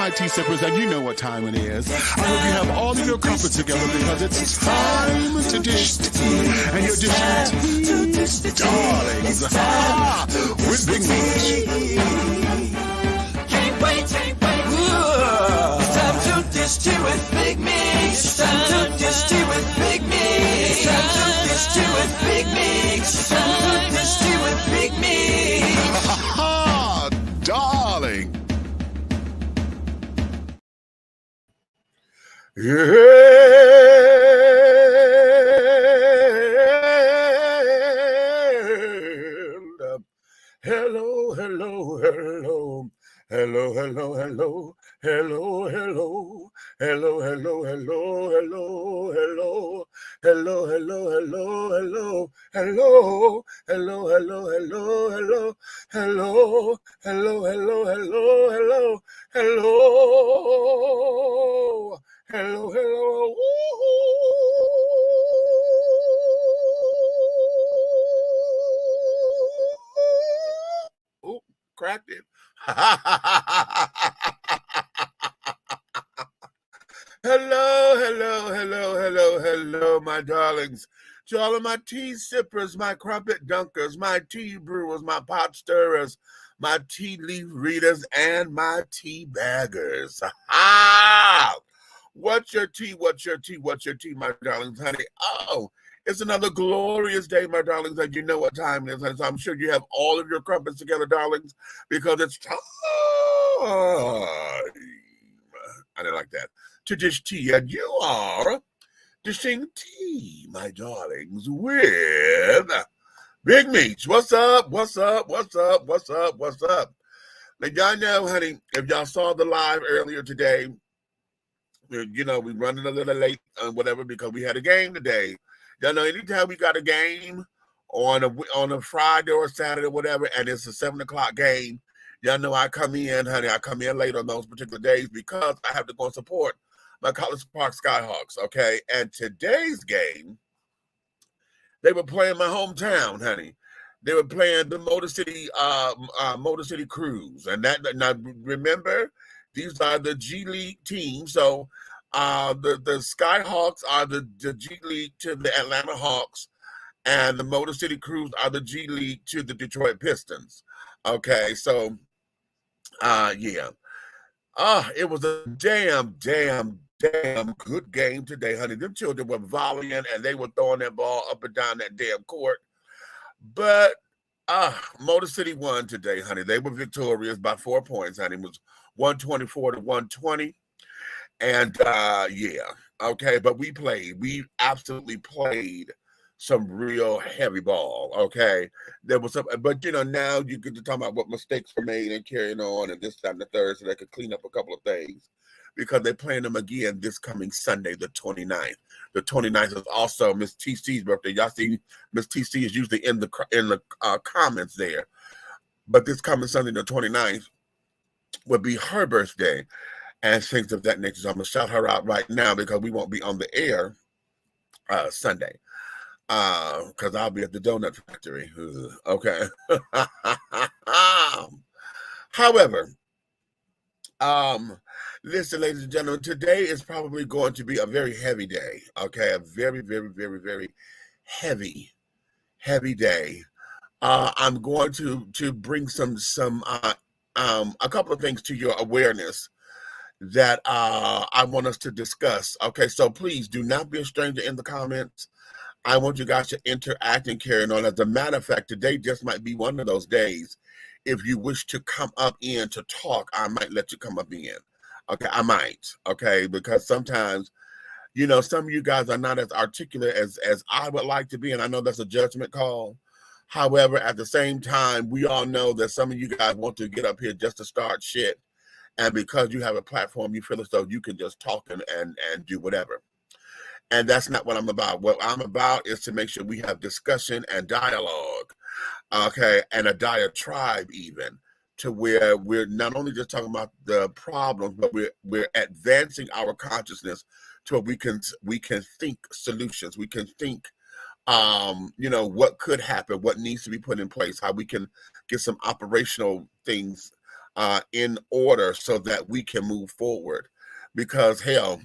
my tea sippers, and you know what time it is. I hope you have all of your crumpets together because it's time to dish tea. And you're dishing tea, darlings, with Big Meat. Can't wait. It's time to dish tea with Big Meat. It's time to dish tea with Big Meat. It's time to dish tea with Big Meat. It's time to dish tea with Big Meat. Darling. Yeah. Hello. Oh, cracked it. Hello, my darlings. To all of my tea sippers, my crumpet dunkers, my tea brewers, my pot stirrers, my tea leaf readers, and my tea baggers. What's your tea, my darlings, honey? Oh, it's another glorious day, my darlings, and you know what time it is. And so I'm sure you have all of your crumpets together, darlings, because it's time. I didn't like that. To dish tea, and you are dishing tea, my darlings, with Big Meats. What's up? Now, y'all know, honey, if y'all saw the live earlier today, you know, we running a little late and whatever because we had a game today. Y'all know, anytime we got a game on a Friday or a Saturday or whatever, and it's a 7:00 game, y'all know I come in, honey. I come in late on those particular days because I have to go and support my College Park SKYHAWKS, okay? And today's game, they were playing my hometown, honey. They were playing the Motor City Cruise. And now remember, these are the G League teams. So the SKYHAWKS are the G League to the Atlanta Hawks, and the Motor City Cruise are the G League to the Detroit Pistons. Okay, so yeah. It was a damn good game today, honey. Them children were volleying and they were throwing that ball up and down that damn court. But Motor City won today, honey. They were victorious by 4 points, honey. It was 124-120. And yeah, okay. But we absolutely played some real heavy ball, okay? There was some, but you know, now you get to talk about what mistakes were made and carrying on and this, that, and the third, so they could clean up a couple of things because they're playing them again this coming Sunday, the 29th. The 29th is also Miss TC's birthday. Y'all see Miss TC is usually in the comments there. But this coming Sunday, the 29th, would be her birthday and things of that nature. So I'm going to shout her out right now because we won't be on the air Sunday. Because I'll be at the donut factory. Okay. However, listen, ladies and gentlemen, today is probably going to be a very heavy day. Okay, a very, very, very, very heavy day. I'm going to bring a couple of things to your awareness that I want us to discuss. Okay, so please do not be a stranger in the comments. I want you guys to interact and carry on. As a matter of fact, today just might be one of those days. If you wish to come up in to talk, I might let you come up in. Okay, I might. Okay, because sometimes, you know, some of you guys are not as articulate as I would like to be, and I know that's a judgment call. However, at the same time, we all know that some of you guys want to get up here just to start shit, and because you have a platform, you feel as though you can just talk and do whatever. And that's not what I'm about. What I'm about is to make sure we have discussion and dialogue, okay, and a diatribe even, to where we're not only just talking about the problems, but we're advancing our consciousness to where we can think solutions. We can think, you know, what could happen, what needs to be put in place, how we can get some operational things in order so that we can move forward. Because hell,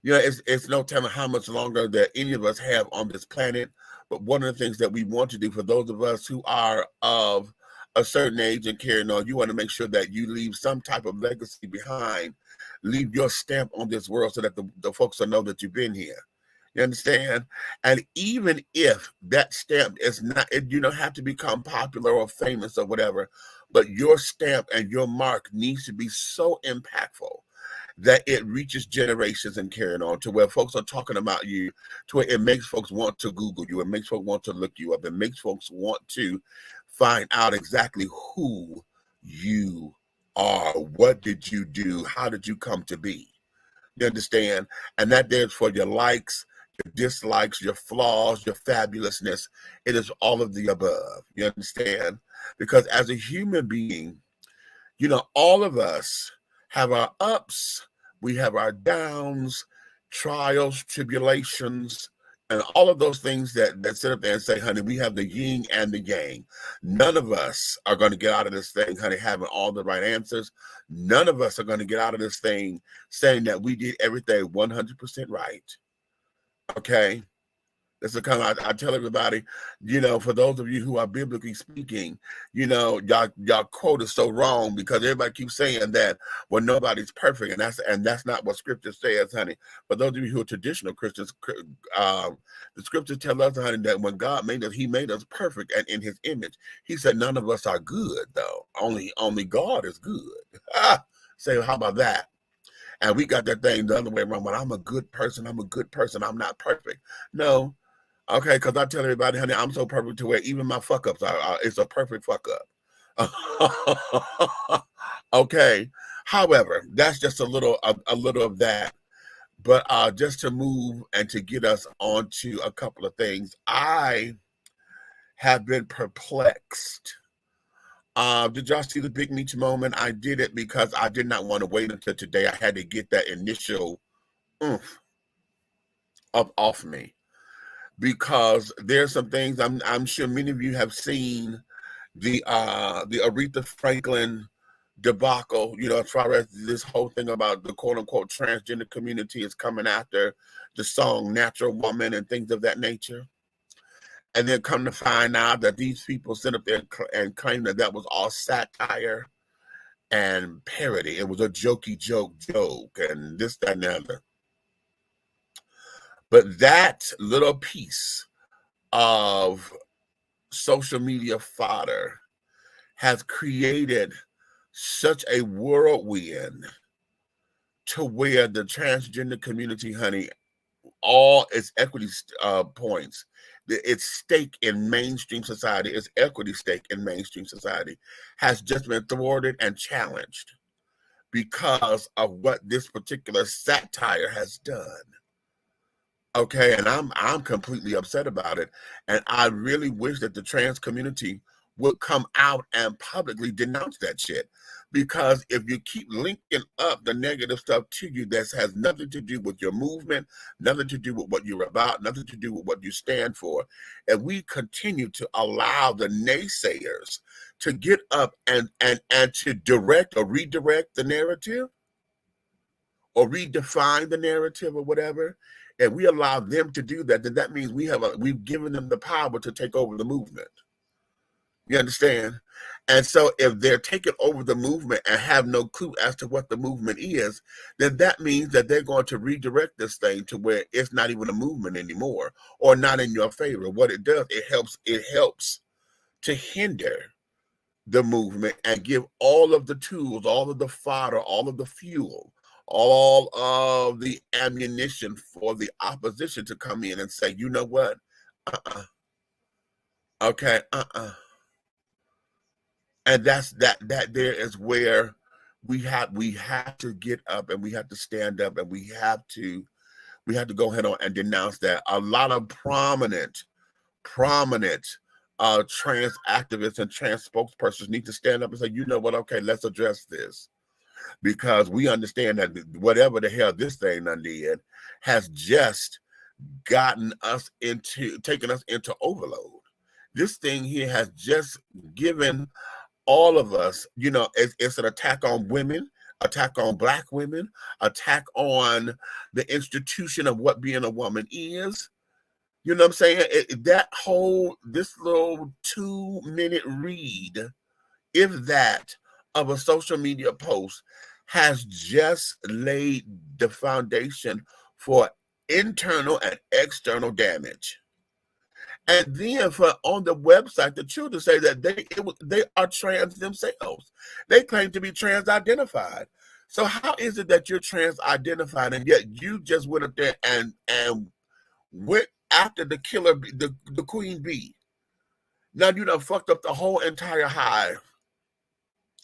it's no telling how much longer that any of us have on this planet. But one of the things that we want to do for those of us who are of a certain age and carrying on, you want to make sure that you leave some type of legacy behind, leave your stamp on this world so that the folks will know that you've been here. You understand? And even if that stamp is not, you don't have to become popular or famous or whatever, but your stamp and your mark needs to be so impactful that it reaches generations and carrying on to where folks are talking about you, to where it makes folks want to Google you, it makes folks want to look you up, it makes folks want to find out exactly who you are, what did you do, how did you come to be. You understand? And that there's for your likes, your dislikes, your flaws, your fabulousness. It is all of the above. You understand? Because as a human being, all of us have our ups, we have our downs, trials, tribulations, and all of those things that sit up there and say, honey, we have the yin and the yang. None of us are going to get out of this thing, honey, having all the right answers. None of us are going to get out of this thing saying that we did everything 100% right. Okay? This is kind of, I tell everybody, for those of you who are biblically speaking, y'all quote is so wrong because everybody keeps saying that, well, nobody's perfect. And that's not what scripture says, honey. But those of you who are traditional Christians, the scriptures tell us, honey, that when God made us, he made us perfect and in his image. He said, none of us are good, though. Only God is good. Say, how about that? And we got that thing the other way around. But I'm a good person. I'm not perfect. No. Okay, because I tell everybody, honey, I'm so perfect to where even my fuck ups it's a perfect fuck up. Okay. However, that's just a little of that. But just to move and to get us onto a couple of things, I have been perplexed. Did y'all see the Big Meech moment? I did it because I did not want to wait until today. I had to get that initial oomph up off me. Because there's some things I'm sure many of you have seen the Aretha Franklin debacle, as far as this whole thing about the quote unquote transgender community is coming after the song Natural Woman and things of that nature. And then come to find out that these people sit up there and claim that was all satire and parody. It was a jokey joke and this, that, and the other. But that little piece of social media fodder has created such a whirlwind to where the transgender community, honey, all its equity points, its stake in mainstream society, its equity stake in mainstream society has just been thwarted and challenged because of what this particular satire has done. Okay, and I'm completely upset about it. And I really wish that the trans community would come out and publicly denounce that shit. Because if you keep linking up the negative stuff to you that has nothing to do with your movement, nothing to do with what you're about, nothing to do with what you stand for, and we continue to allow the naysayers to get up and to direct or redirect the narrative or redefine the narrative or whatever, and we allow them to do that, then that means we've given them the power to take over the movement. You understand? And so if they're taking over the movement and have no clue as to what the movement is, then that means that they're going to redirect this thing to where it's not even a movement anymore or not in your favor. What it does, it helps to hinder the movement and give all of the tools, all of the fodder, all of the fuel, all of the ammunition for the opposition to come in and say, you know what? Okay, And that's that there is where we have to get up and we have to stand up and we have to go ahead on and denounce that. A lot of prominent trans activists and trans spokespersons need to stand up and say, you know what, okay, let's address this. Because we understand that whatever the hell this thing done did has just taken us into overload. This thing here has just given all of us, you know, it's an attack on women, attack on Black women, attack on the institution of what being a woman is. You know what I'm saying? This little 2-minute read, if that, of a social media post has just laid the foundation for internal and external damage. And then on the website, the children say that they are trans themselves. They claim to be trans identified. So how is it that you're trans identified and yet you just went up there and went after the killer, the queen bee? Now you done fucked up the whole entire hive.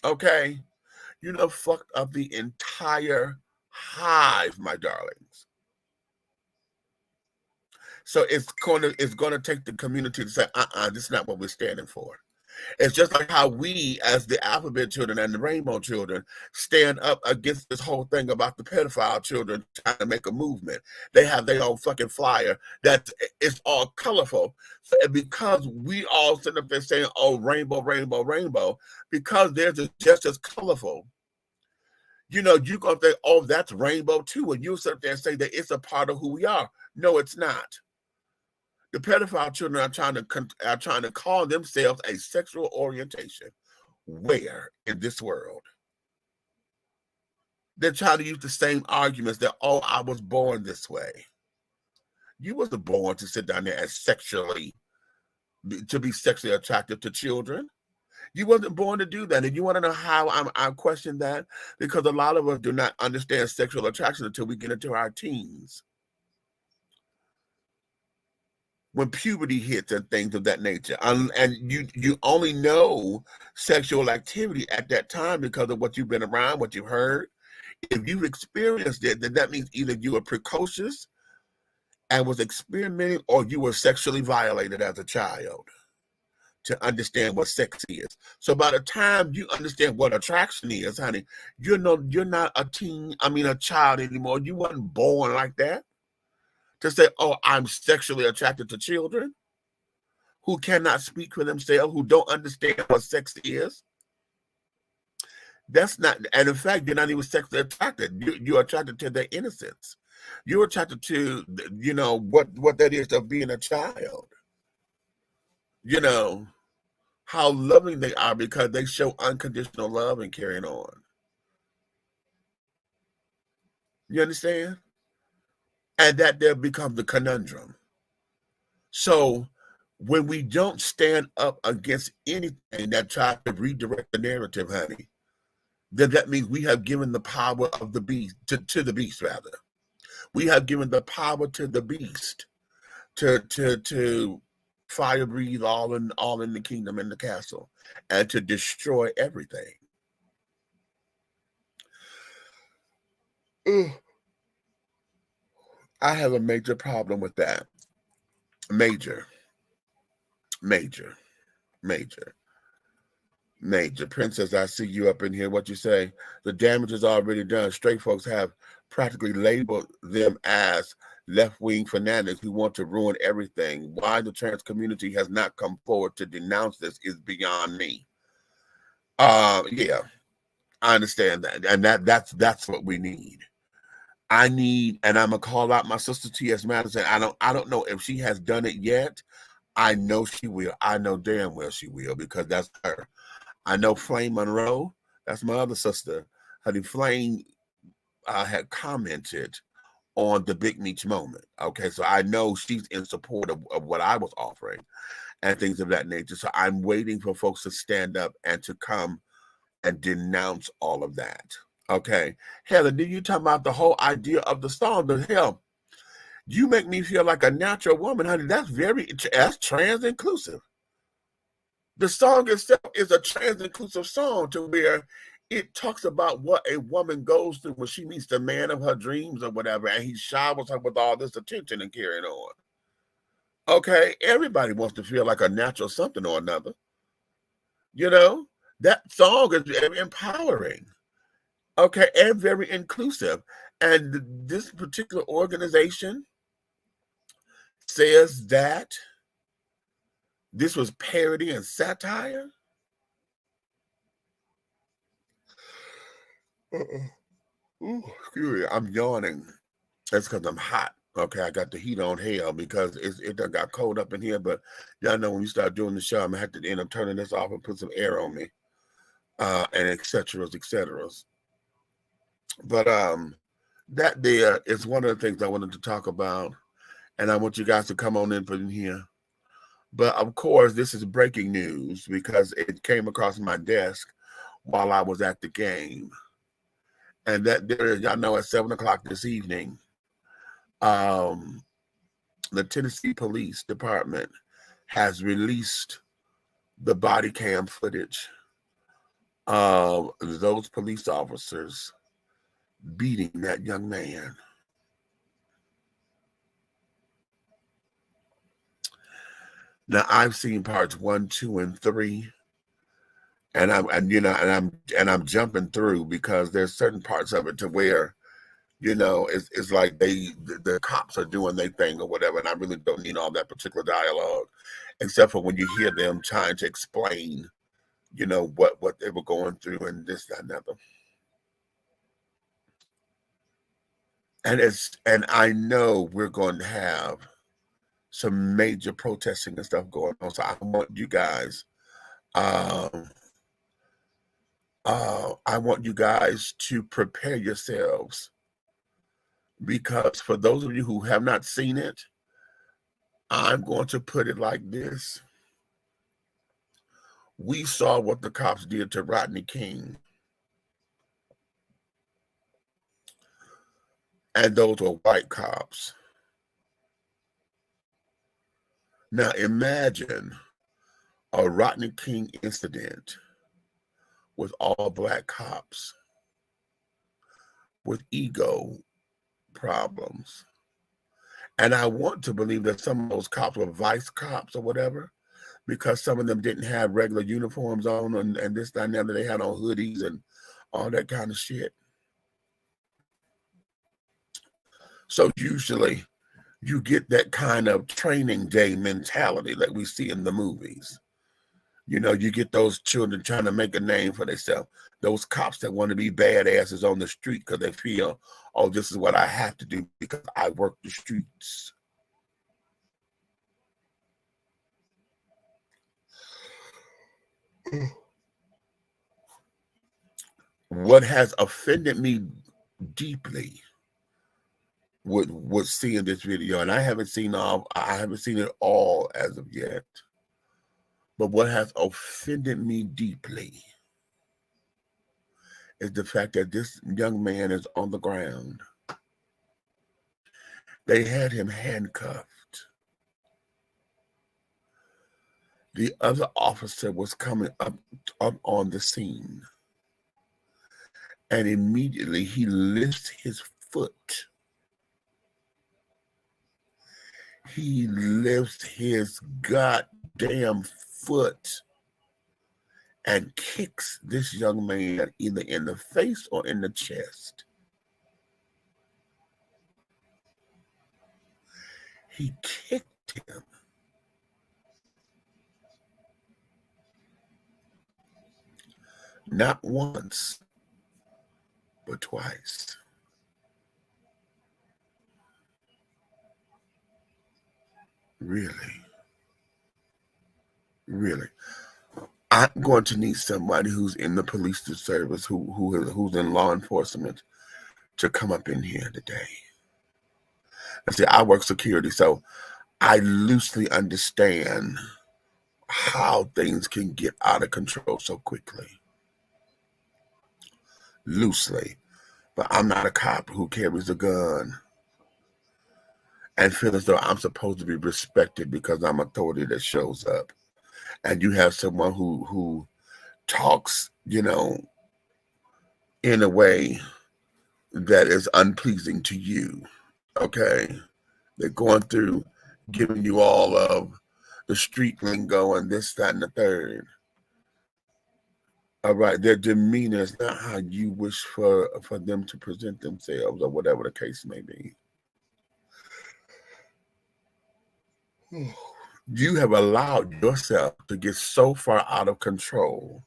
Okay? You done fucked up the entire hive, my darlings. So it's gonna take the community to say, this is not what we're standing for. It's just like how we, as the alphabet children and the rainbow children, stand up against this whole thing about the pedophile children trying to make a movement. They have their own fucking flyer that it's all colorful. So, because we all sit up there saying, oh, rainbow, rainbow, rainbow, because theirs is just as colorful. You know, you're going to think, oh, that's rainbow too. And you sit up there and say that it's a part of who we are. No, it's not. The pedophile children are trying to call themselves a sexual orientation. Where in this world? They're trying to use the same arguments that, oh, I was born this way. You wasn't born to sit down there and to be sexually attractive to children. You wasn't born to do that. And you want to know how I question that? Because a lot of us do not understand sexual attraction until we get into our teens. When puberty hits and things of that nature. And you only know sexual activity at that time because of what you've been around, what you've heard. If you've experienced it, then that means either you were precocious and was experimenting, or you were sexually violated as a child to understand what sex is. So by the time you understand what attraction is, honey, you're not a child anymore. You weren't born like that. To say, oh, I'm sexually attracted to children who cannot speak for themselves, who don't understand what sex is. That's not, and in fact, you're not even sexually attracted. You're attracted to their innocence. You're attracted to, you know, what that is of being a child. You know, how loving they are because they show unconditional love and carrying on. You understand? And that there becomes the conundrum. So when we don't stand up against anything that tries to redirect the narrative, honey, then that means we have given the power of the beast to the beast, rather. We have given the power to the beast to fire breathe all in the kingdom and the castle and to destroy everything. I have a major problem with that. Major. Princess, I see you up in here. What you say? The damage is already done. Straight folks have practically labeled them as left-wing fanatics who want to ruin everything. Why the trans community has not come forward to denounce this is beyond me. Yeah, I understand that. And that's what we need. And I'm gonna call out my sister T.S. Madison. I don't know if she has done it yet. I know she will. I know damn well she will, because that's her. I know Flame Monroe, that's my other sister. Honey, Flame had commented on the Big Meech moment. Okay, so I know she's in support of what I was offering and things of that nature. So I'm waiting for folks to stand up and to come and denounce all of that. Okay, Heather, did you talk about the whole idea of the song? The hell, you make me feel like a natural woman, honey. That's trans inclusive. The song itself is a trans inclusive song to where it talks about what a woman goes through when she meets the man of her dreams or whatever, and he showers her with all this attention and carrying on. Okay, everybody wants to feel like a natural something or another. You know, that song is very empowering. Okay, and very inclusive. And this particular organization says that this was parody and satire. Ooh, excuse me, I'm yawning. That's because I'm hot. Okay, I got the heat on hell because it done got cold up in here. But y'all know when you start doing the show, I'm gonna have to end up turning this off and put some air on me, and et cetera, et cetera. But that there is one of the things I wanted to talk about, and I want you guys to come on in here. But of course, this is breaking news because it came across my desk while I was at the game, and that there, y'all know, at 7 o'clock this evening, the Tennessee Police Department has released the body cam footage of those police officers beating that young man. Now I've seen parts 1, 2, and 3, and I'm jumping through because there's certain parts of it to where it's like the cops are doing their thing or whatever, and I really don't need all that particular dialogue, except for when you hear them trying to explain, what they were going through and this, that, and that. And I know we're going to have some major protesting and stuff going on. So I want you guys, I want you guys to prepare yourselves, because for those of you who have not seen it, I'm going to put it like this. We saw what the cops did to Rodney King. And those were white cops. Now imagine a Rodney King incident with all black cops with ego problems. And I want to believe that some of those cops were vice cops or whatever, because some of them didn't have regular uniforms on and this, that, and the other. They had on hoodies and all that kind of shit. So usually you get that kind of training day mentality that we see in the movies. You get those children trying to make a name for themselves. Those cops that want to be badasses on the street because they feel, oh, this is what I have to do because I work the streets. What has offended me deeply with seeing this video, and I haven't seen it all as of yet, but what has offended me deeply is the fact that this young man is on the ground. They had him handcuffed. The other officer was coming up on the scene, and immediately he lifts his foot. He lifts his goddamn foot and kicks this young man either in the face or in the chest. He kicked him. Not once, but twice. Really? Really? I'm going to need somebody who's in the police service, who's in law enforcement, to come up in here today. See, I work security, so I loosely understand how things can get out of control so quickly. Loosely. But I'm not a cop who carries a gun and feel as though I'm supposed to be respected because I'm authority that shows up. And you have someone who talks, in a way that is unpleasing to you. Okay? They're going through giving you all of the street lingo and this, that, and the third. All right, their demeanor is not how you wish for them to present themselves or whatever the case may be. You have allowed yourself to get so far out of control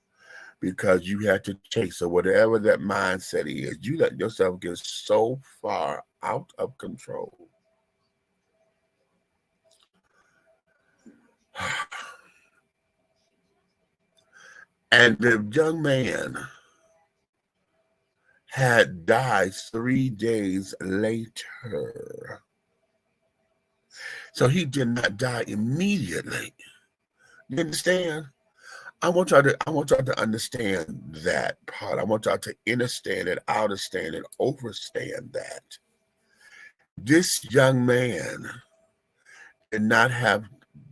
because you had to chase or whatever that mindset is. You let yourself get so far out of control. And the young man had died 3 days later. So he did not die immediately. You understand? I want y'all to understand that part. I want y'all to understand it, understand and overstand that. This young man did not have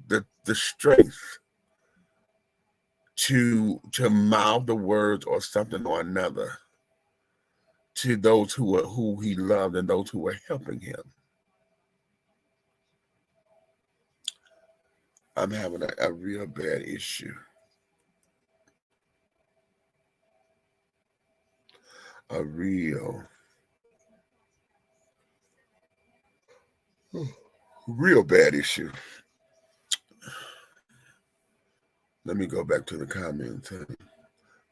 the strength to mouth the words or something or another to those who he loved and those who were helping him. I'm having a real bad issue. A real bad issue. Let me go back to the comments.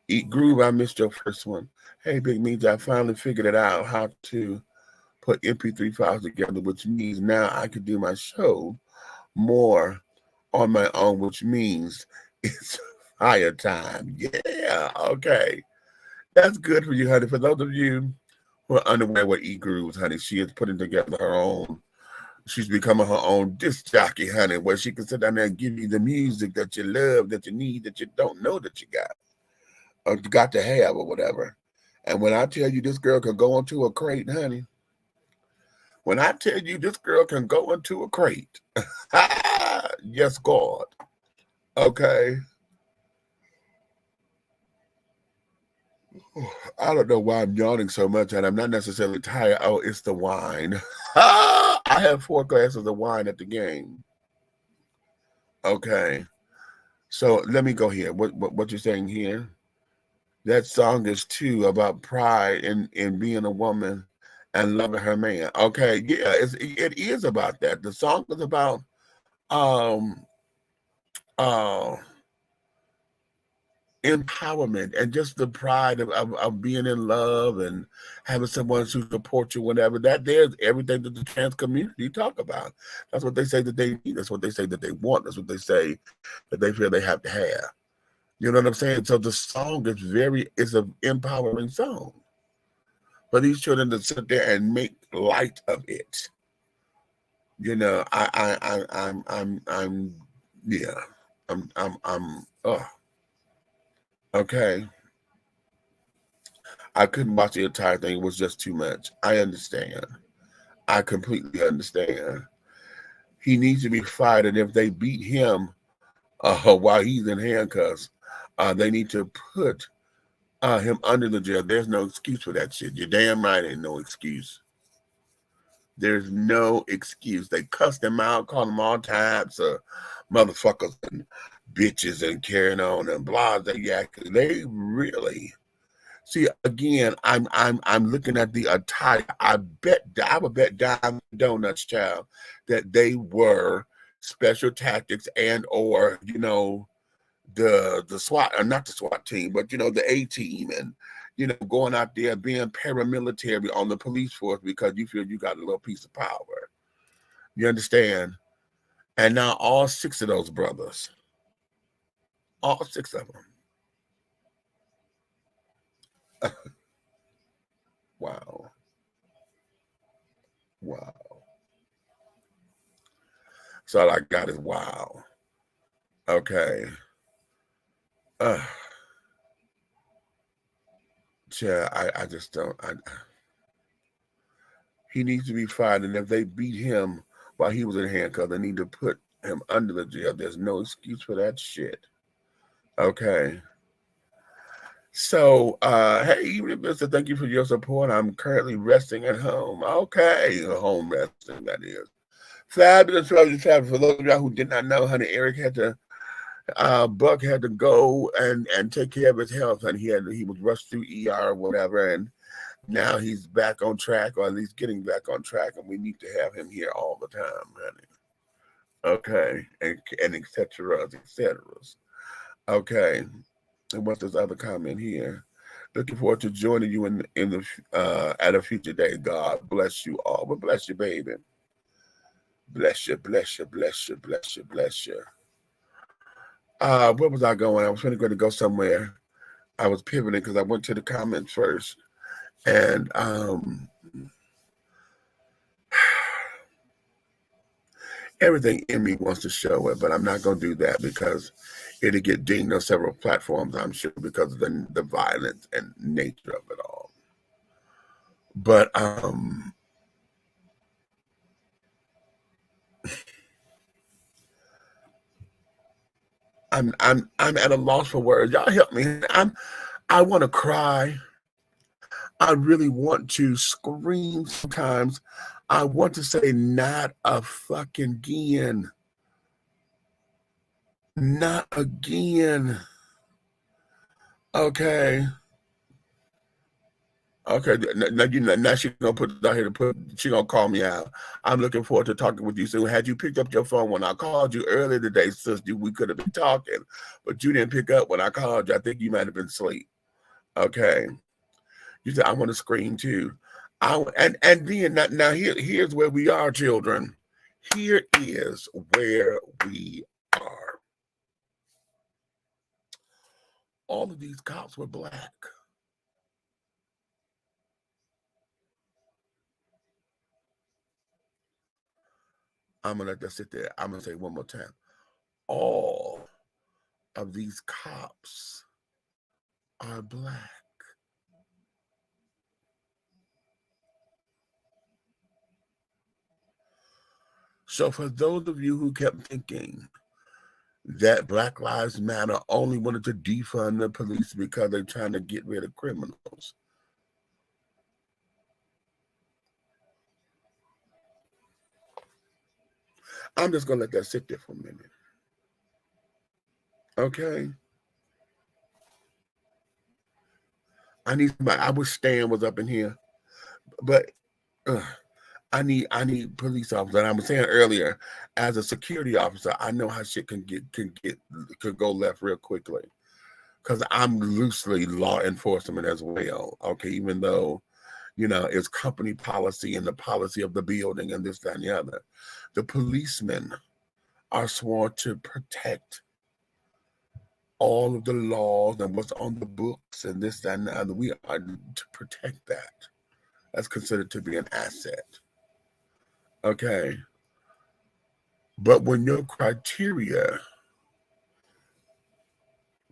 Eat Groove, I missed your first one. Hey, Big Means, I finally figured it out how to put MP3 files together, which means now I can do my show more on my own, which means it's fire time. Yeah, okay. That's good for you, honey. For those of you who are unaware what Eat Grooves, honey, she is putting together her own. She's becoming her own disc jockey, honey, where she can sit down there and give you the music that you love, that you need, that you don't know that you got, or you got to have, or whatever. And when I tell you this girl can go into a crate, honey, when I tell you this girl can go into a crate, yes, God, okay. I don't know why I'm yawning so much, and I'm not necessarily tired. Oh, it's the wine. I have 4 glasses of wine at the game. Okay, so let me go here. What you're saying here? That song is too about pride in being a woman and loving her man. Okay, yeah, it is about that. The song is about um empowerment and just the pride of being in love and having someone to support you whenever. That there's everything that the trans community talk about. That's what they say that they need. That's what they say that they want. That's what they say that they feel they have to have. You know what I'm saying? So the song is an empowering song for these children to sit there and make light of it. You know, okay. I couldn't watch the entire thing. It was just too much. I understand. I completely understand. He needs to be fired, and if they beat him while he's in handcuffs, they need to put him under the jail. There's no excuse for that shit. You're damn right, ain't no excuse. There's no excuse. They cussed him out, called him all types of motherfuckers and bitches and carrying on and blah. They really. See, again, I'm looking at the attire. I would bet dime donuts, child, that they were special tactics and or the SWAT, or not the SWAT team, but the A team, and going out there being paramilitary on the police force because you feel you got a little piece of power. You understand? And now all 6 of those brothers, all 6 of them. Wow. So all I got is wow. Okay. Yeah, I just don't. He needs to be fired, and if they beat him while he was in handcuffs, they need to put him under the jail. There's no excuse for that shit. Okay. So, hey, even Mr. Thank you for your support. I'm currently resting at home. Okay, home resting, that is. Fabulous. For those of y'all who did not know, honey, Eric had to, Buck had to go and take care of his health, and he was rushed through ER or whatever, and now he's back on track, or at least getting back on track, and we need to have him here all the time, honey. Okay, and et cetera, et cetera. Okay. And what's this other comment here? Looking forward to joining you in the at a future day. God bless you all. Well, bless you, baby. Bless you, bless you, bless you, bless you, bless you. Where was I going? I was going to go somewhere. I was pivoting because I went to the comments first. And everything in me wants to show it, but I'm not going to do that because it'll get dinged on several platforms, I'm sure, because of the violence and nature of it all. But I'm at a loss for words. Y'all help me. I want to cry. I really want to scream sometimes. I want to say, not a fucking again. Not again. Okay. Okay. Now she's gonna put it out here she gonna call me out. I'm looking forward to talking with you soon. Had you picked up your phone when I called you earlier today, sister, we could have been talking, but you didn't pick up when I called you. I think you might have been asleep. Okay. You said, I want to scream too. And then now here's where we are, children. Here is where we are. All of these cops were black. I'm going to let that sit there. I'm going to say it one more time. All of these cops are black. So for those of you who kept thinking that Black Lives Matter only wanted to defund the police because they're trying to get rid of criminals, I'm just going to let that sit there for a minute. Okay? I need somebody. I wish Stan was up in here, but I need police officers. And I was saying earlier, as a security officer, I know how shit could go left real quickly, because I'm loosely law enforcement as well. Okay, even though, it's company policy and the policy of the building and this, that, and the other. The policemen are sworn to protect all of the laws and what's on the books and this, that, and the other. We are to protect that. That's considered to be an asset. Okay. But when your criteria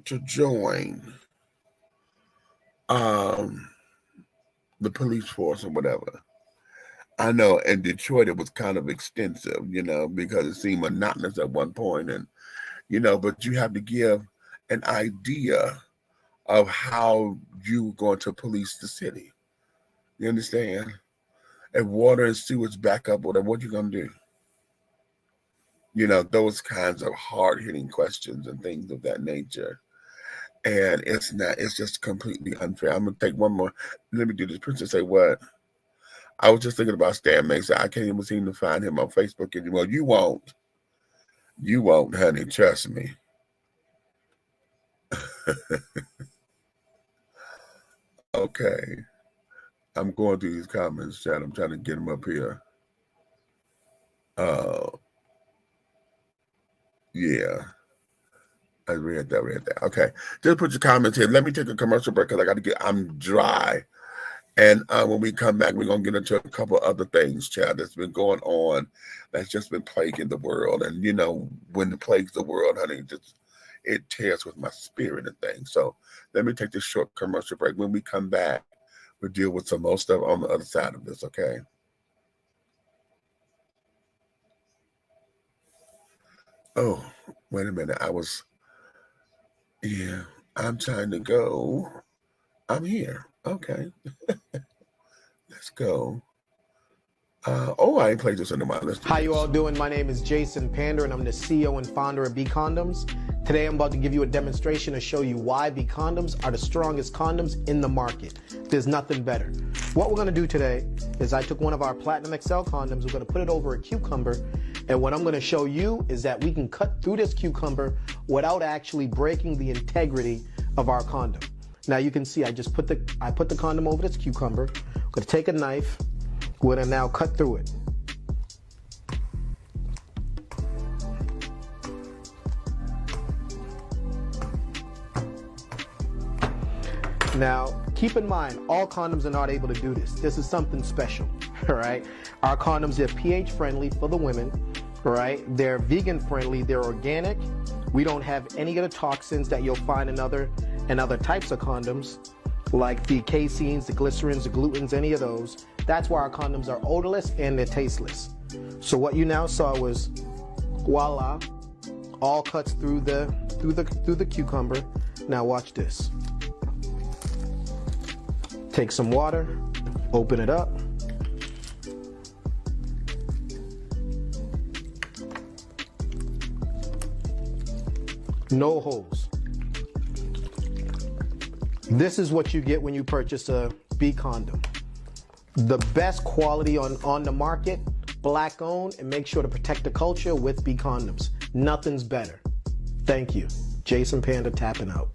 to join the police force or whatever, I know in Detroit it was kind of extensive, because it seemed monotonous at one point, and but you have to give an idea of how you're going to police the city. You understand? If water and sewage back up, what are you going to do? Those kinds of hard-hitting questions and things of that nature. And it's just completely unfair. I'm going to take one more. Let me do this. Princess say what? I was just thinking about Stan Mason. I can't even seem to find him on Facebook anymore. You won't. You won't, honey. Trust me. Okay. I'm going through these comments, chat. I'm trying to get them up here. Yeah. I read that. Okay. Just put your comments here. Let me take a commercial break because I'm dry. And when we come back, we're going to get into a couple other things, chat, that's been going on, that's just been plaguing the world. And, when it plagues the world, honey, it tears with my spirit and things. So let me take this short commercial break. When we come back, we'll deal with some more stuff on the other side of this, okay? Oh, wait a minute. I'm trying to go. I'm here. Okay. Let's go. I ain't played this under my list. How you all doing? My name is Jason Pander, and I'm the CEO and founder of B Condoms. Today, I'm about to give you a demonstration to show you why B Condoms are the strongest condoms in the market. There's nothing better. What we're going to do today is I took one of our Platinum XL condoms, we're going to put it over a cucumber, and what I'm going to show you is that we can cut through this cucumber without actually breaking the integrity of our condom. Now you can see I put the condom over this cucumber. I'm gonna take a knife. We're gonna now cut through it. Now, keep in mind, all condoms are not able to do this. This is something special, all right? Our condoms are pH friendly for the women, all right? They're vegan friendly, they're organic. We don't have any of the toxins that you'll find in other types of condoms, like the caseins, the glycerins, the glutens, any of those. That's why our condoms are odorless and they're tasteless. So what you now saw was, voila, all cuts through the cucumber. Now watch this. Take some water, open it up. No holes. This is what you get when you purchase a B condom. The best quality on the market, black owned, and make sure to protect the culture with B condoms. Nothing's better. Thank you. Jason Panda tapping out.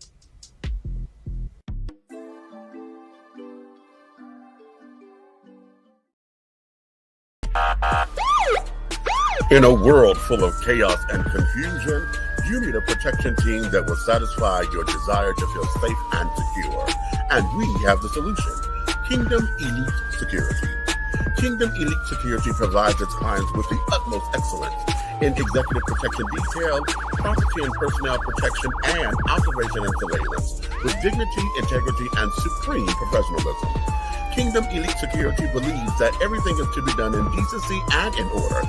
In a world full of chaos and confusion, you need a protection team that will satisfy your desire to feel safe and secure. And we have the solution. Kingdom Elite Security. Kingdom Elite Security provides its clients with the utmost excellence in executive protection detail, property and personnel protection, and observation and surveillance with dignity, integrity, and supreme professionalism. Kingdom Elite Security believes that everything is to be done in decency and in order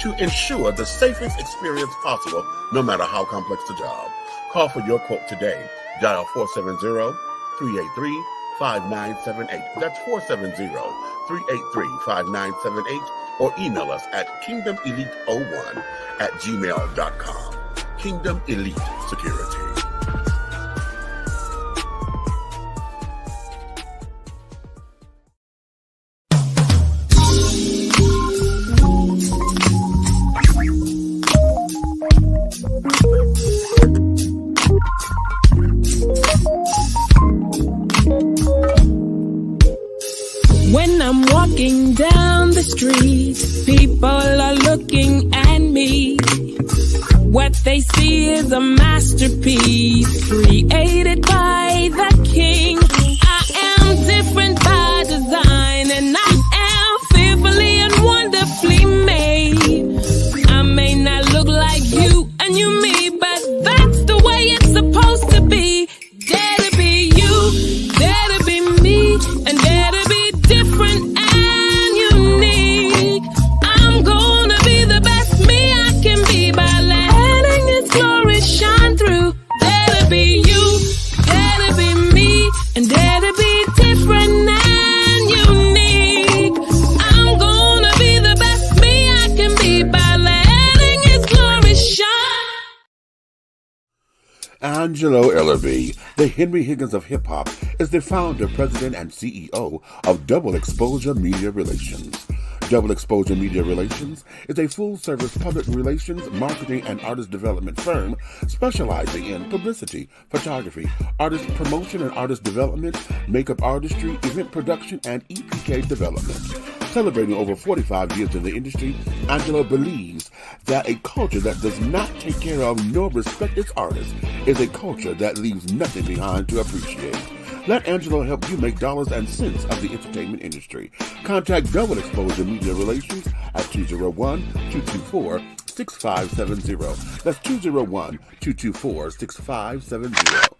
to ensure the safest experience possible, no matter how complex the job. Call for your quote today. Dial 470-383-5978. That's 470-383-5978. Or email us at kingdomelite01@gmail.com. Kingdom Elite Security. When I'm walking down the street, people are looking at me. What they see is a masterpiece created by the King. I am different by design, and I am fearfully and wonderfully made. I may not look like you and you me, but that's the way it's supposed to be. Dare to be you, dare to be me, and dare to be different and unique. I'm gonna be the best me I can be by letting His glory shine through. Dare to be you, dare to be me, and dare to be different and unique. I'm gonna be the best me I can be by letting His glory shine. Angelo Ellerby, the Henry Higgins of hip-hop, is the founder, president, and CEO of Double Exposure Media Relations. Double Exposure Media Relations is a full-service public relations, marketing, and artist development firm specializing in publicity, photography, artist promotion and artist development, makeup artistry, event production, and EPK development. Celebrating over 45 years in the industry, Angelo believes that a culture that does not take care of nor respect its artists is a culture that leaves nothing behind to appreciate. Let Angelo help you make dollars and cents of the entertainment industry. Contact Double Exposure Media Relations at 201-224-6570. That's 201-224-6570.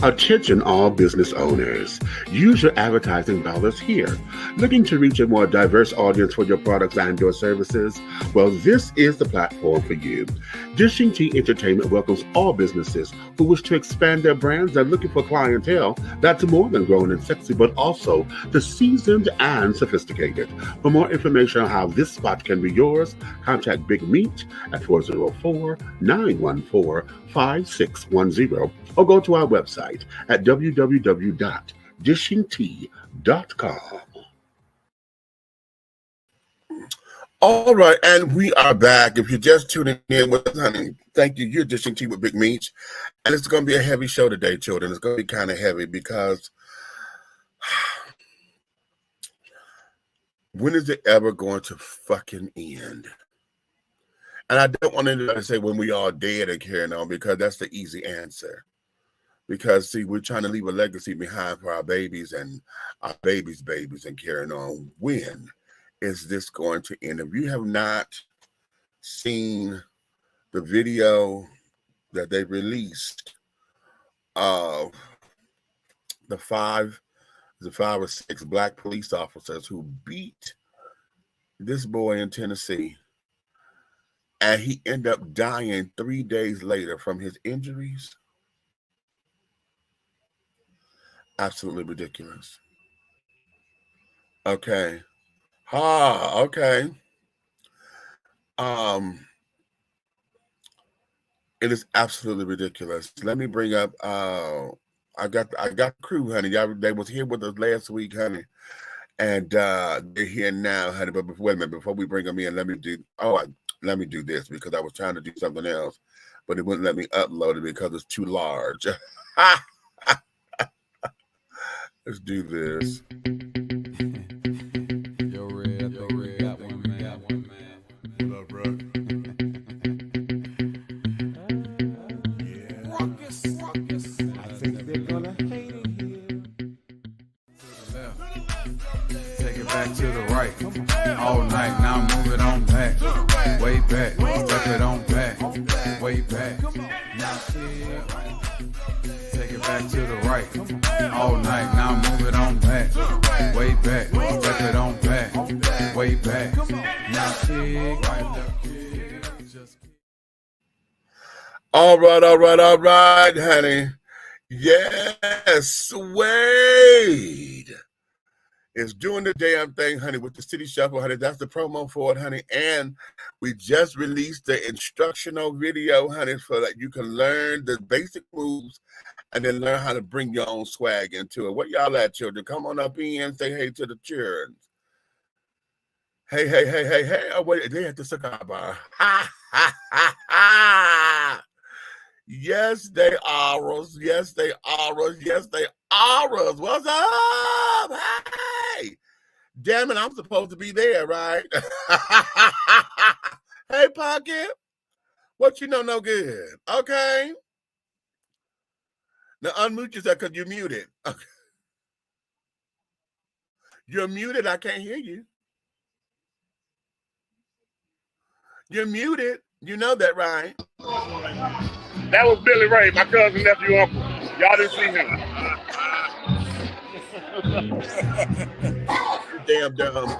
Attention all business owners. Use your advertising dollars here. Looking to reach a more diverse audience for your products and your services? Well, this is the platform for you. Dishing Tea Entertainment welcomes all businesses who wish to expand their brands and looking for clientele that's more than grown and sexy, but also the seasoned and sophisticated. For more information on how this spot can be yours, contact Big Meat at 404-914-5610 or go to our website at www.dishingtea.com. All right, and we are back. If you're just tuning in with us, honey, thank you. You're dishing tea with Big Meech. And it's going to be a heavy show today, children. It's going to be kind of heavy because when is it ever going to fucking end? And I don't want anybody to say when we all dead and carrying on, because that's the easy answer. Because, see, we're trying to leave a legacy behind for our babies and our babies' babies and carrying on. When is this going to end? If you have not seen the video that they released of the five or six black police officers who beat this boy in Tennessee, and he ended up dying 3 days later from his injuries, absolutely ridiculous. Okay. Okay. It is absolutely ridiculous. Let me bring up I got the crew, honey. They was here with us last week, honey. And they're here now, honey. But wait a minute, before we bring them in, let me do this, because I was trying to do something else, but it wouldn't let me upload it because it's too large. Let's do this. Yo, Red, got one, man. What up, bro? I think they're gonna hate it here. Take it back to the right. All night, now move it on back. Way back, step it on back. Way back. Now take it back to the right. All night, now move it on back. Way back, step it on back. Way back. Now All right, honey. Yes, Wade is doing the damn thing, honey, with the City Shuffle, honey. That's the promo for it, honey. And we just released the instructional video, honey, so that you can learn the basic moves and then learn how to bring your own swag into it. What y'all at, children? Come on up in and say hey to the children. Hey. Oh, wait, they at the cigar bar. Yes, they are us. Yes, they are us. Yes, they are us. What's up? Hey, damn it, I'm supposed to be there, right? Hey, Pocket, what you know no good? Okay. Now unmute yourself because you're muted. Okay. You're muted. I can't hear you. You're muted. You know that, right? That was Billy Ray, my cousin, nephew, uncle. Y'all didn't see him. Damn dumb.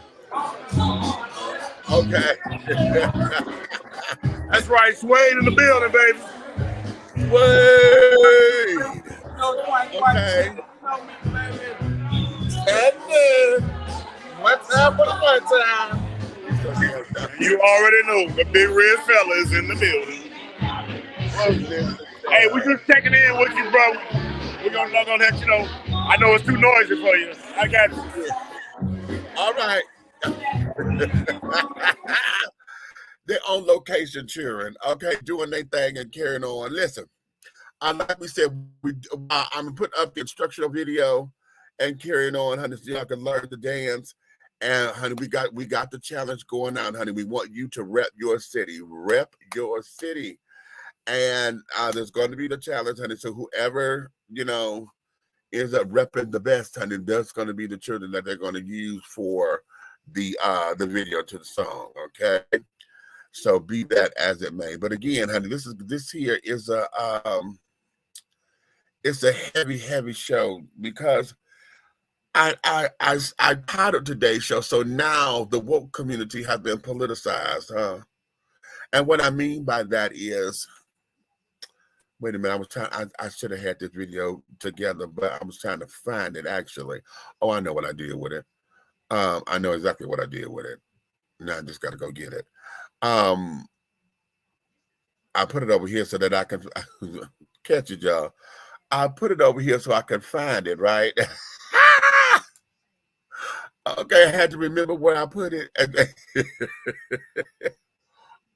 Okay. That's right, Swade in the building, baby. Wait. Okay. What's up for the one time? You already know the big red fella is in the building. Hey, we just checking in with you, bro. We're gonna let you know. I know it's too noisy for you. I got you. All right. They're on location cheering, okay, doing their thing and carrying on. Listen, like we said, I'm putting up the instructional video and carrying on, honey, so y'all can learn the dance. And honey, we got the challenge going on, honey. We want you to rep your city. Rep your city. And there's going to be the challenge, honey. So whoever, ends up repping the best, honey, that's going to be the children that they're going to use for the video to the song, okay? So be that as it may. But again, honey, this here is it's a heavy show, because I titled today's show, so now the woke community has been politicized, huh? And what I mean by that is, wait a minute, I should have had this video together, but I was trying to find it actually. Oh, I know what I did with it. I know exactly what I did with it. Now I just got to go get it. I put it over here so that I can catch it, y'all. I put it over here so I can find it, right? Okay, I had to remember where I put it.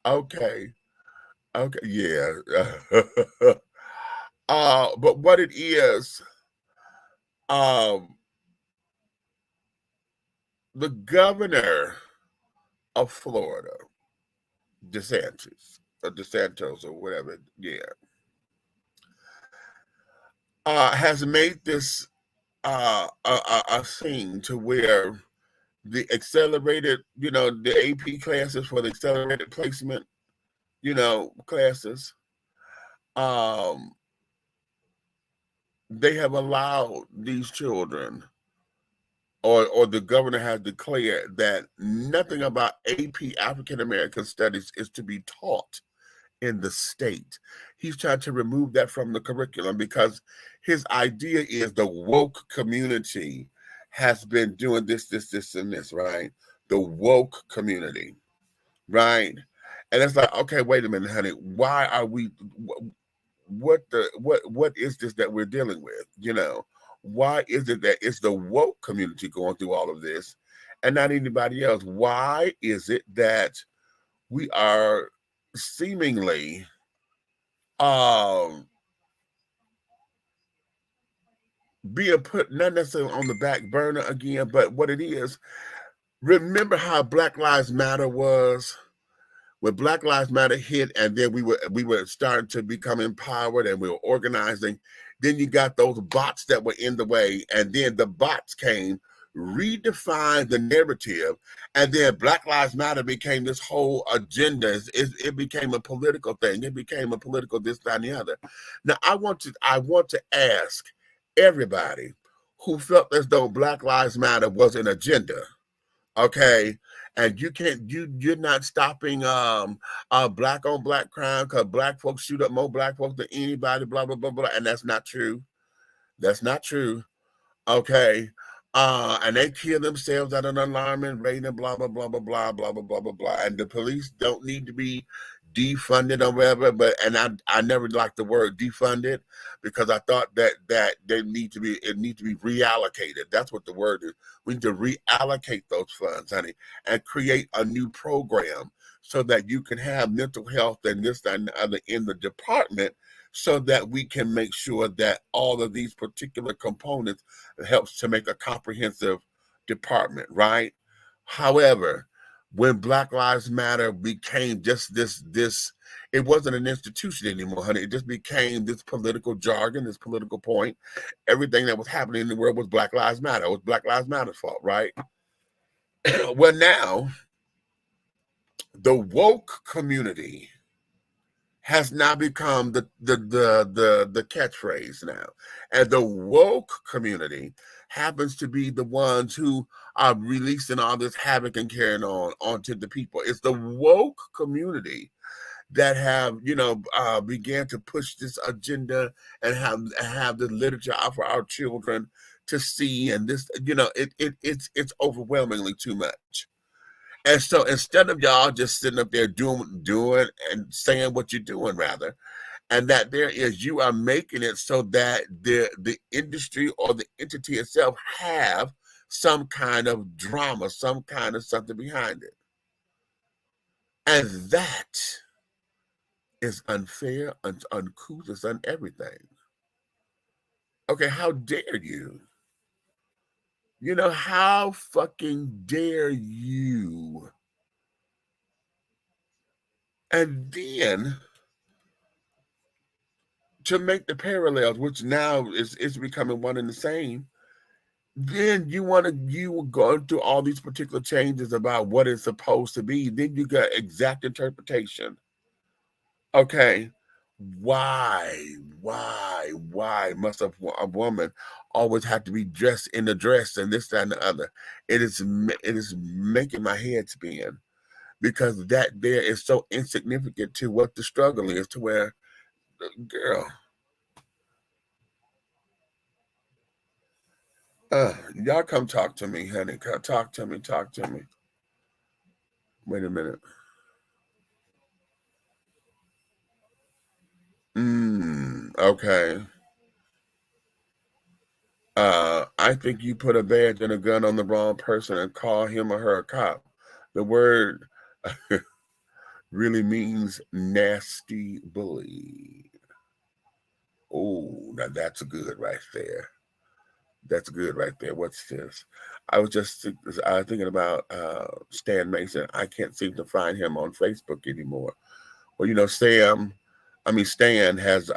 Okay. Okay. Yeah. But what it is, um, the governor of Florida, DeSantos or whatever, yeah, has made this a thing to where the accelerated, the AP classes for the accelerated placement, classes, um, they have allowed these children, or the governor has declared that nothing about AP African American studies is to be taught in the state. He's trying to remove that from the curriculum because his idea is the woke community has been doing this, and this, right? The woke community, right? And it's like, okay, wait a minute, honey. Why are we? What is this that we're dealing with? Why is it that it's the woke community going through all of this, and not anybody else? Why is it that we are seemingly um being put not necessarily on the back burner again, but what it is, remember how Black Lives Matter was? When Black Lives Matter hit, and then we were starting to become empowered and we were organizing, then you got those bots that were in the way, and then the bots came, redefined the narrative, and then Black Lives Matter became this whole agenda. It became a political thing. It became a political this, that, and the other. Now I want to ask everybody who felt as though Black Lives Matter was an agenda, okay, and you're not stopping black on black crime because black folks shoot up more black folks than anybody, blah blah blah blah, and that's not true. That's not true. Okay. And they kill themselves at an alarming rate and blah blah blah blah blah blah blah blah blah blah. And the police don't need to be defunded or whatever, but I never liked the word defunded because I thought that it need to be reallocated. That's what the word is. We need to reallocate those funds, honey, and create a new program so that you can have mental health and this and the other in the department, so that we can make sure that all of these particular components helps to make a comprehensive department, right? However, when Black Lives Matter became just this, it wasn't an institution anymore, honey. It just became this political jargon, this political point. Everything that was happening in the world was Black Lives Matter. It was Black Lives Matter's fault, right? Well, now the woke community has now become the catchphrase now, and the woke community happens to be the ones who are releasing all this havoc and carrying on onto the people. It's the woke community that have began to push this agenda and have the literature out for our children to see, and this it's overwhelmingly too much. And so instead of y'all just sitting up there doing and saying what you're doing, rather, and that there is, you are making it so that the industry or the entity itself have some kind of drama, some kind of something behind it. And that is unfair, uncouth, it's on everything. Okay, how dare you? How fucking dare you? And then to make the parallels, which now is becoming one and the same, then you will go through all these particular changes about what it's supposed to be. Then you got exact interpretation. Okay, why must a woman always have to be dressed in the dress and this, that, and the other? It is making my head spin, because that there is so insignificant to what the struggle is, to where, girl, y'all come talk to me, honey. Come talk to me. Talk to me. Wait a minute. Okay. I think you put a badge and a gun on the wrong person and call him or her a cop. The word really means nasty bully. Oh, now that's good right there. That's good right there. What's this? I was just thinking about Stan Mason. I can't seem to find him on Facebook anymore. Well, you know, Stan has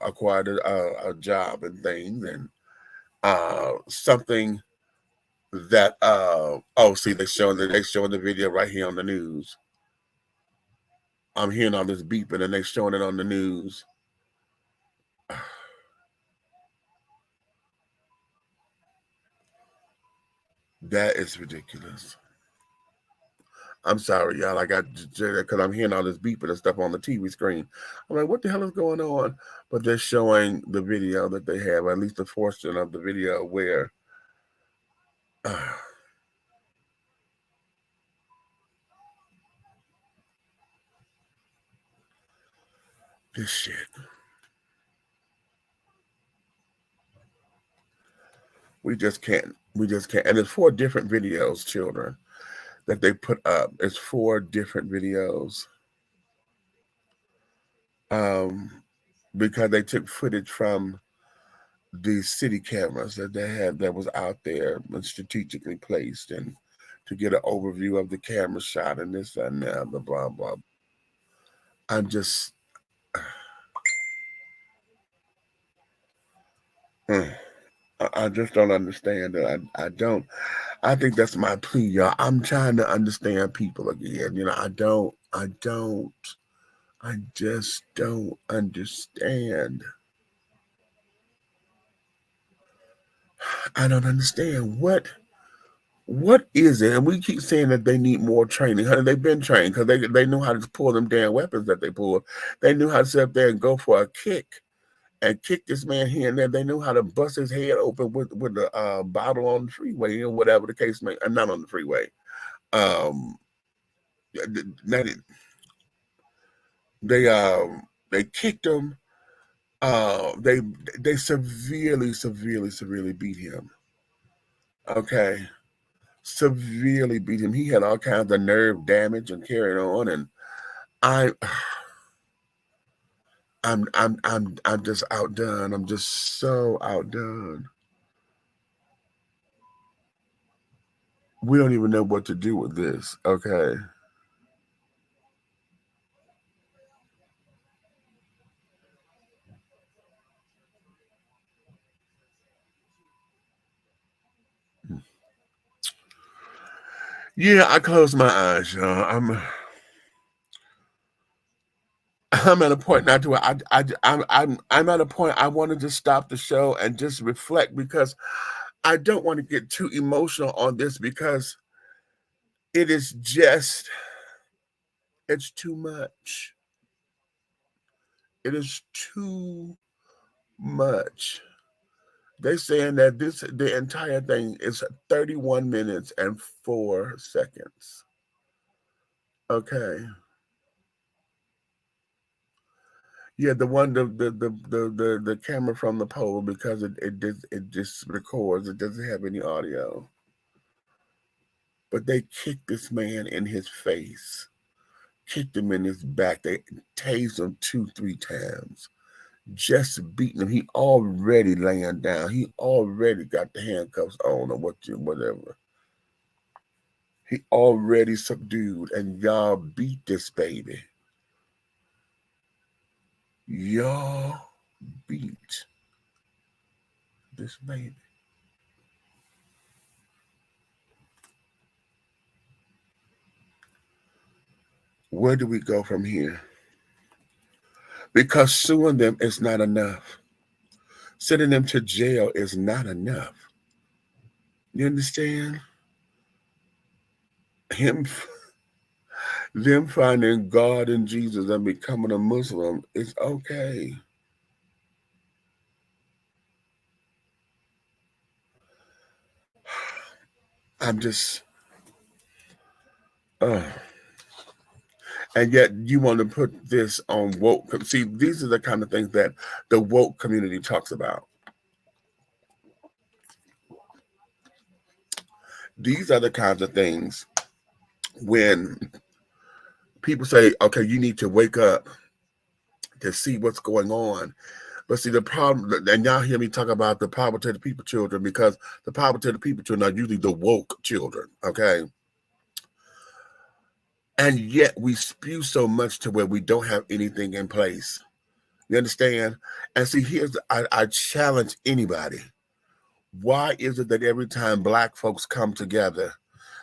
acquired a job and things, and something that see, they're showing the video right here on the news. I'm hearing all this beeping, and they're showing it on the news. That is ridiculous. I'm sorry, y'all. I got because I'm hearing all this beeping and stuff on the TV screen. I'm like, what the hell is going on? But they're showing the video that they have, or at least a portion of the video where this shit. We just can't. And it's 4 different videos, children, that they put up. It's 4 different videos. Because they took footage from the city cameras that they had that was out there and strategically placed, and to get an overview of the camera shot and this and that, the blah blah. I'm just I just don't understand it. I don't. I think that's my plea, y'all. I'm trying to understand people again. You know, I just don't understand. I don't understand what is it. And we keep saying that they need more training. Honey, they've been trained because they know how to pull them damn weapons that they pull. They knew how to sit up there and go for a kick and kick this man here and there. They knew how to bust his head open with a bottle on the freeway or whatever the case may. Not on the freeway. They kicked him. They severely beat him. Okay, severely beat him. He had all kinds of nerve damage and carrying on, and I'm just outdone. I'm just so outdone. We don't even know what to do with this. Okay. Yeah, I closed my eyes, y'all. I'm at a point now to where I'm at a point I want to just stop the show and just reflect, because I don't want to get too emotional on this, because it's too much. It is too much. They're saying that the entire thing is 31 minutes and 4 seconds. Okay. Yeah, the camera from the pole, because it just records. It doesn't have any audio. But they kicked this man in his face, kicked him in his back. They tased him 2-3 times, just beating him. He already laying down. He already got the handcuffs on, or whatever. He already subdued, and y'all beat this baby. Y'all beat this baby. Where do we go from here? Because suing them is not enough. Sending them to jail is not enough. You understand? Them finding God and Jesus and becoming a Muslim is okay. I'm just, and yet you want to put this on woke. See, these are the kind of things that the woke community talks about. These are the kinds of things when people say, okay, you need to wake up to see what's going on. But see, the problem, and y'all hear me talk about the power to the people children, because the power to the people children are usually the woke children, okay? And yet we spew so much to where we don't have anything in place. You understand? And see, I challenge anybody. Why is it that every time Black folks come together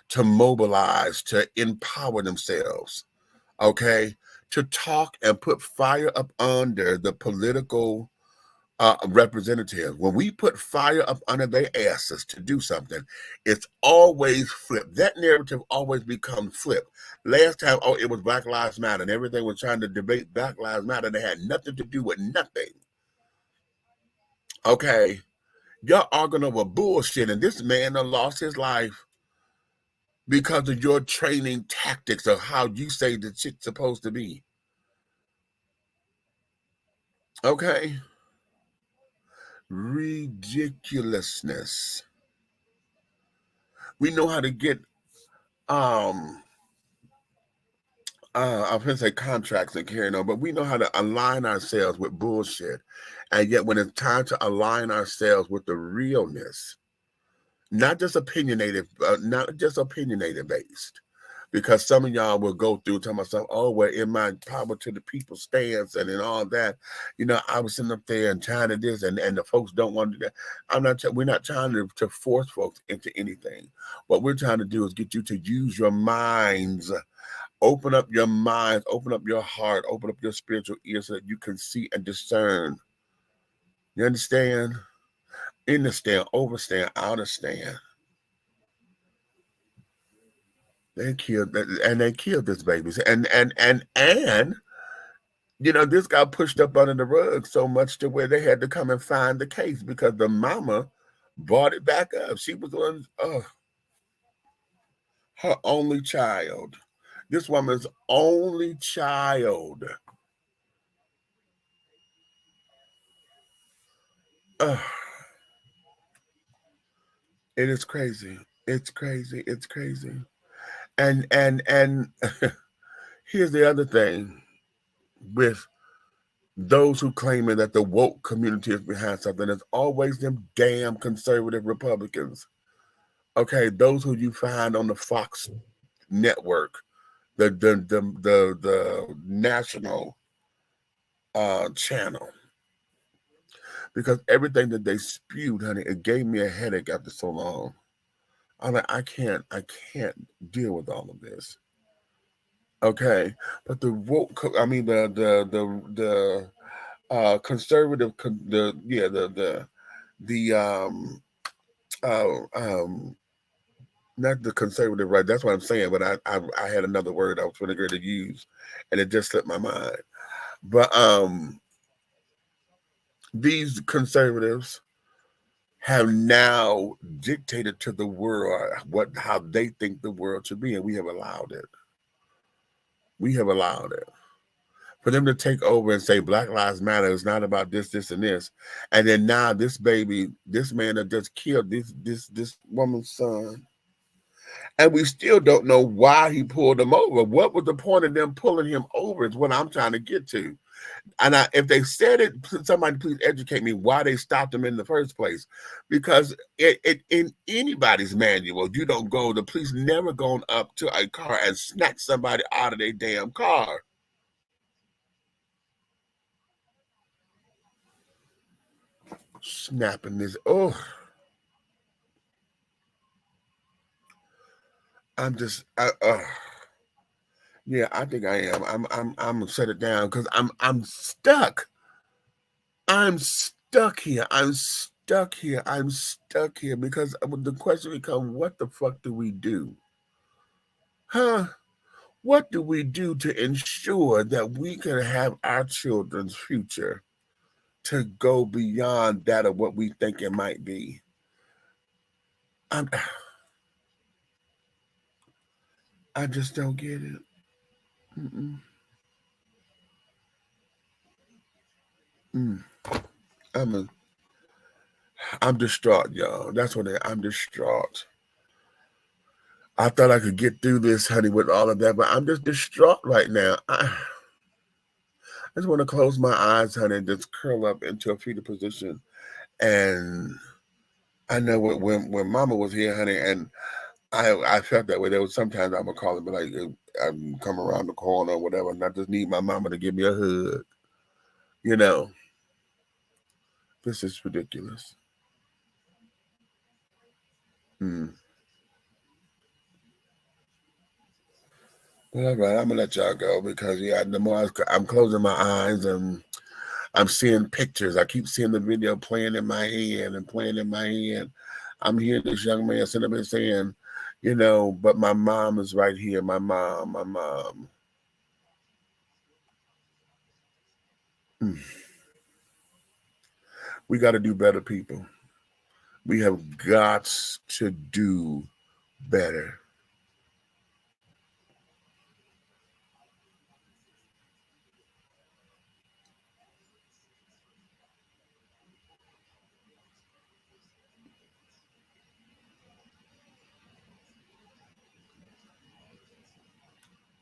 to mobilize, to empower themselves, okay, to talk and put fire up under the political representatives, when we put fire up under their asses to do something, it's always flipped. That narrative always becomes flipped. Last time, oh, it was Black Lives Matter, and everything was trying to debate Black Lives Matter. They had nothing to do with nothing. Okay, y'all arguing over bullshit, and this man done lost his life because of your training tactics of how you say the shit's supposed to be. Okay, ridiculousness. We know how to get I'm gonna say contracts and carrying on, but we know how to align ourselves with bullshit. And yet when it's time to align ourselves with the realness, not just opinionated based, because some of y'all will go through talking about something, oh, well, in my power to the people stance and in all that, I was sitting up there and trying to this, and the folks don't want to do that. We're not trying to force folks into anything. What we're trying to do is get you to use your minds. Open up your minds, open up your heart, open up your spiritual ears so that you can see and discern. You understand? Understand, overstand, understand. They killed this baby. And this got pushed up under the rug so much to where they had to come and find the case because the mama brought it back up. She was on her only child. This woman's only child. It is crazy. It's crazy. It's crazy. And here's the other thing with those who claiming that the woke community is behind something. It's always them damn conservative Republicans. Okay, those who you find on the Fox network, the national channel. Because everything that they spewed, honey, it gave me a headache after so long. I'm like, I can't deal with all of this. Okay, but the woke, I mean the conservative, not the conservative right. That's what I'm saying. But I had another word I was really going to use, and it just slipped my mind. But these conservatives have now dictated to the world how they think the world should be, and we have allowed it. We have allowed it. For them to take over and say Black Lives Matter is not about this, this, and this, and then now this man that just killed this woman's son, and we still don't know why he pulled him over. What was the point of them pulling him over is what I'm trying to get to. And if they said it, somebody please educate me why they stopped him in the first place. Because in anybody's manual, you don't go, the police never gone up to a car and snatch somebody out of their damn car. Snapping this, I'm just, yeah, I think I am. I'm gonna set it down because I'm stuck. I'm stuck here. I'm stuck here. I'm stuck here because the question becomes, what the fuck do we do? Huh? What do we do to ensure that we can have our children's future to go beyond that of what we think it might be? I just don't get it. I'm distraught, y'all. That's what I'm distraught. I thought I could get through this, honey, with all of that, but I'm just distraught right now. I just want to close my eyes, honey, and just curl up into a fetal position. And I know when Mama was here, honey, and I felt that way. There was sometimes I would call it, but like I'd come around the corner or whatever, and I just need my mama to give me a hug. You know, this is ridiculous. Mm. Well, all right, I'm gonna let y'all go because yeah, the more I'm closing my eyes and I'm seeing pictures. I keep seeing the video playing in my head and playing in my head. I'm hearing this young man sitting up and saying, but my mom is right here. My mom, my mom. Mm. We got to do better, people. We have got to do better.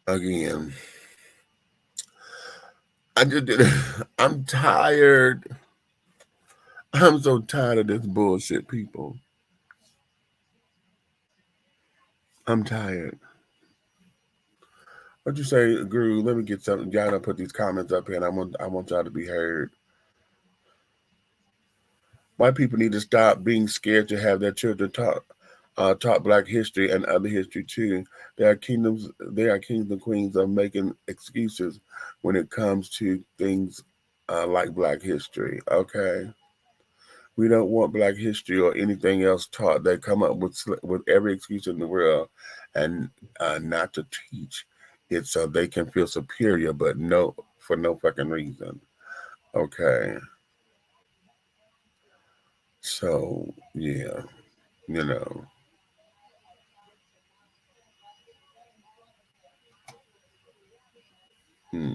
Again, I just did. I'm tired. I'm so tired of this bullshit, people. I'm tired. What you say, Guru? Let me get something. Y'all done put these comments up here, and I want y'all to be heard. White people need to stop being scared to have their children taught Black history and other history too. They are kings and queens of making excuses when it comes to things like Black history. Okay, we don't want Black history or anything else taught. They come up with every excuse in the world, and not to teach it so they can feel superior, but no, for no fucking reason. Okay, so yeah, you know. Hmm.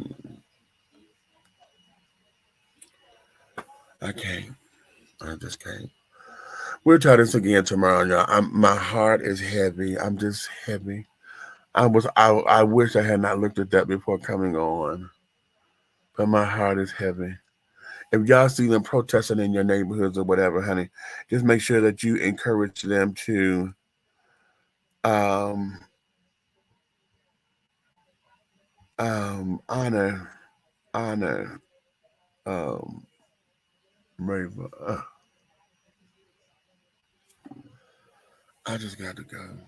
I can't. I just can't. We'll try this again tomorrow, y'all. My heart is heavy. I'm just heavy. I wish I had not looked at that before coming on, but my heart is heavy. If y'all see them protesting in your neighborhoods or whatever, honey, just make sure that you encourage them to um honor um Rava. I just got to go.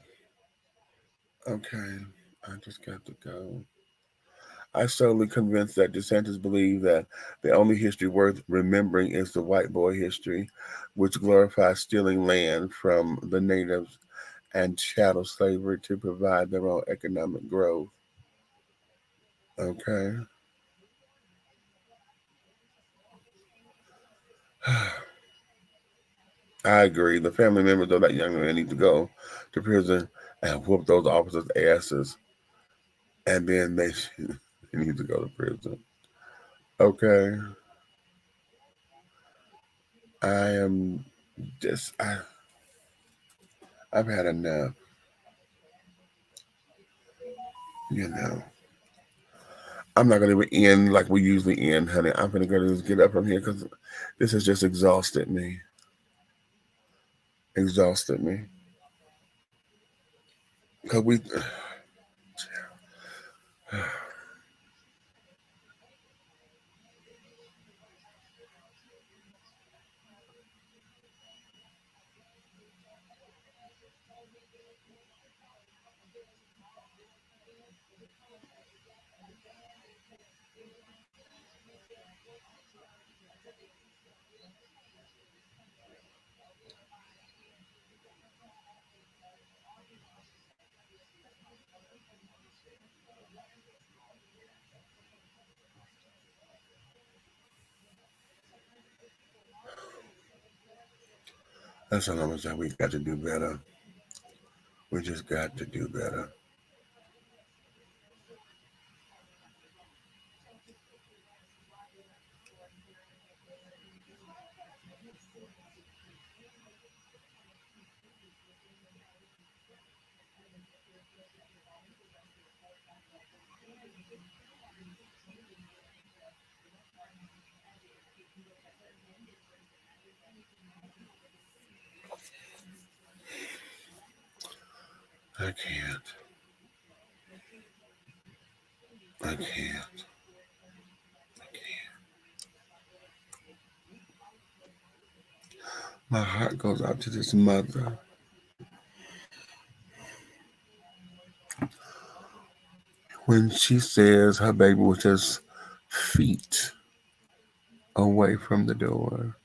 Okay. I just got to go. I solely convinced that DeSantis believed that the only history worth remembering is the white boy history, which glorifies stealing land from the natives and chattel slavery to provide their own economic growth. Okay. I agree. The family members of that young man need to go to prison and whoop those officers' asses, and then they need to go to prison. Okay. I am just I've had enough. You know. I'm not gonna even end like we usually end, honey. I'm gonna go just get up from here because this has just exhausted me. Exhausted me. Cause we that's all I'm gonna say. We got to do better. We just got to do better. I can't. I can't. My heart goes out to this mother. When she says her baby was just feet away from the door.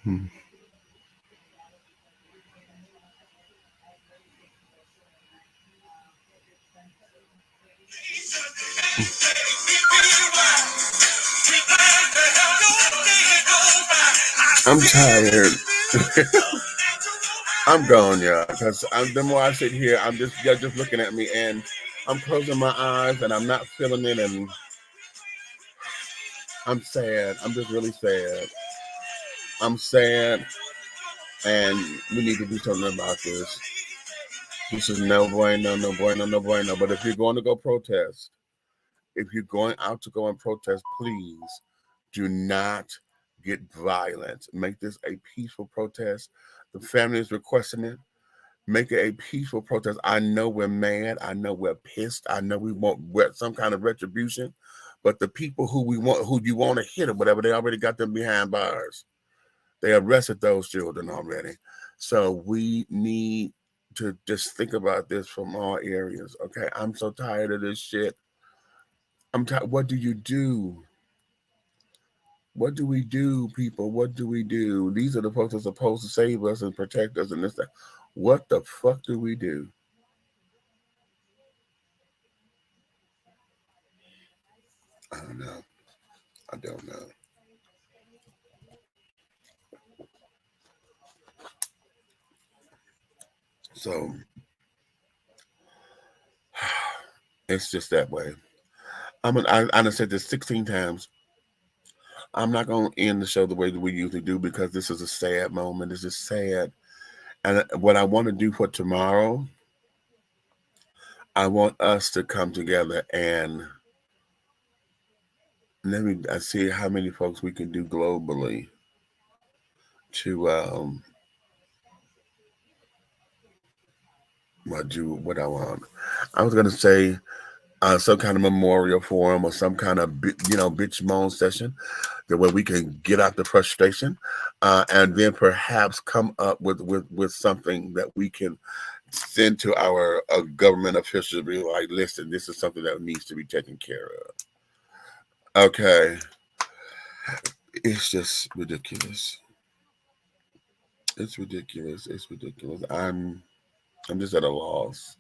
Hmm. I'm tired. I'm gone, y'all. Because the more I sit here, y'all just looking at me, and I'm closing my eyes, and I'm not feeling it, and I'm sad. I'm just really sad. I'm sad, and we need to do something about this. This is no bueno, no bueno, no bueno. But if you're going to go protest, if you're going out to go and protest, please do not get violent. Make this a peaceful protest. The family is requesting it. Make it a peaceful protest. I know we're mad. I know we're pissed. I know we want some kind of retribution. But the people who you want to hit or whatever, they already got them behind bars. They arrested those children already. So we need to just think about this from all areas. Okay, I'm so tired of this shit. I'm tired. What do you do? What do we do, people? What do we do? These are the folks that are supposed to save us and protect us and this, that. What the fuck do we do? I don't know. I don't know. So it's just that way. I said this 16 times. I'm not going to end the show the way that we usually do because this is a sad moment. This is sad. And what I want to do for tomorrow, I want us to come together and I see how many folks we can do globally to what I want. I was going to say some kind of memorial forum or some kind of bitch moan session, the way we can get out the frustration, and then perhaps come up with something that we can send to our government officials. Be like, listen, this is something that needs to be taken care of. Okay, it's just ridiculous. It's ridiculous. It's ridiculous. I'm just at a loss.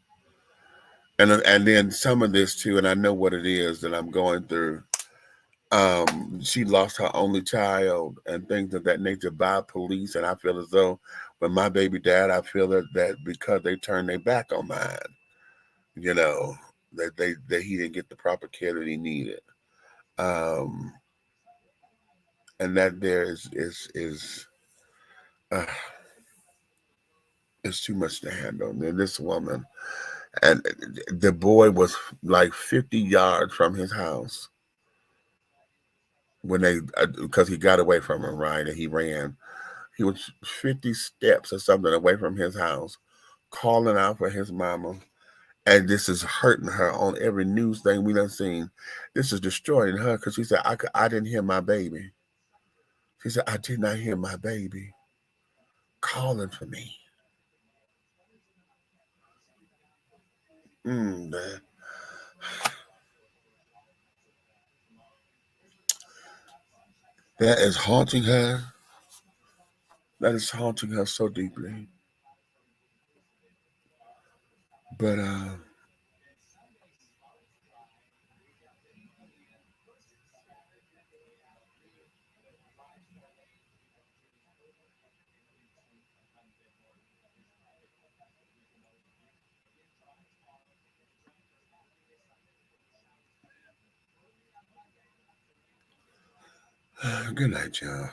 And then some of this too, and I know what it is that I'm going through. She lost her only child and things of that nature by police, and I feel as though when my baby died, I feel that because they turned their back on mine, that he didn't get the proper care that he needed, and that there is it's too much to handle. And this woman, and the boy was like 50 yards from his house when because he got away from her, right, and he ran. He was 50 steps or something away from his house, calling out for his mama. And this is hurting her on every news thing we done seen. This is destroying her because she said, I didn't hear my baby. She said, I did not hear my baby calling for me. Man. That is haunting her. That is haunting her so deeply. But good night, y'all.